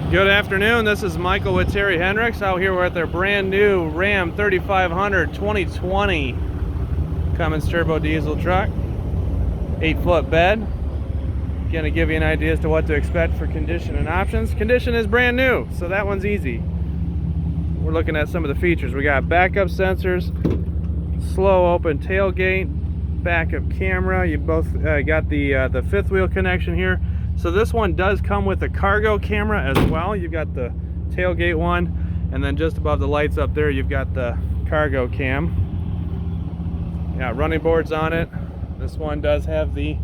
Good afternoon, this is Michael with Terry Henricks out here with their brand new Ram 3500 2020 Cummins turbo diesel truck. 8-foot bed. Gonna give you an idea as to what to expect for condition and options. Condition is brand new, so that one's easy. We're looking at some of the features. We got backup sensors, slow open tailgate, backup camera. You both got the fifth wheel connection here. So this one does come with a cargo camera as well. You've got the tailgate one, and then just above the lights up there, you've got the cargo cam. Yeah, running boards on it. This one does have the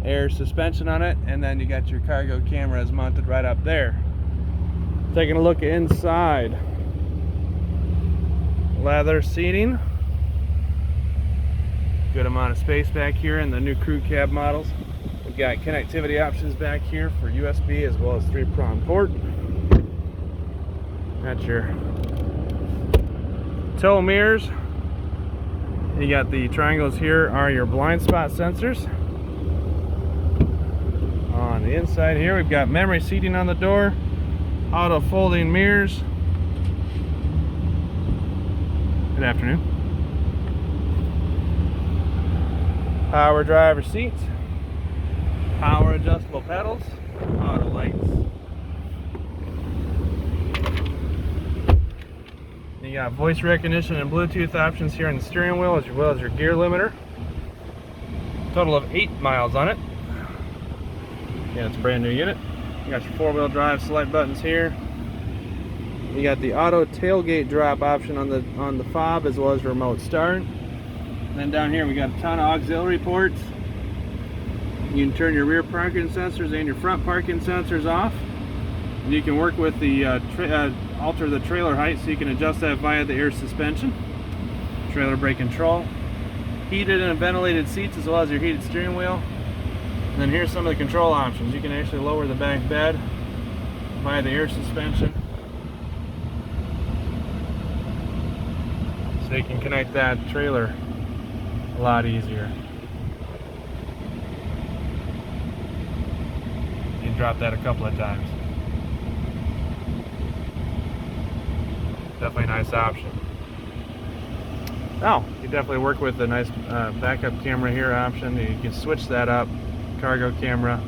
air suspension on it, and then you got your cargo cameras mounted right up there. Taking a look inside. Leather seating. Good amount of space back here in the new crew cab models. We've got connectivity options back here for USB as well as 3-prong port. Got your tow mirrors. You got the triangles here are your blind spot sensors. On the inside here we've got memory seating on the door, auto folding mirrors. Good afternoon. Power driver seats. Power adjustable pedals, auto lights. You got voice recognition and Bluetooth options here on the steering wheel as well as your gear limiter. Total of 8 miles on it. Yeah, it's a brand new unit. You got your 4-wheel drive select buttons here. You got the auto tailgate drop option on the fob as well as remote start. And then down here we got a ton of auxiliary ports. You can turn your rear parking sensors and your front parking sensors off. And you can work with the alter the trailer height, so you can adjust that via the air suspension. Trailer brake control. Heated and ventilated seats as well as your heated steering wheel. And then here's some of the control options. You can actually lower the back bed via the air suspension. So you can connect that trailer a lot easier. Drop that a couple of times. Definitely a nice option. Now, you definitely work with a nice backup camera here option. You can switch that up, cargo camera,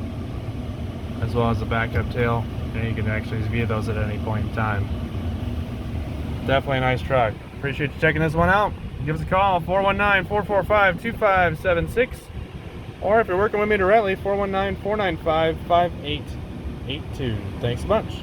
as well as the backup tail, and you can actually view those at any point in time. Definitely a nice truck. Appreciate you checking this one out. Give us a call, 419-445-2576. Or if you're working with me directly, 419-495-5882. Thanks a bunch.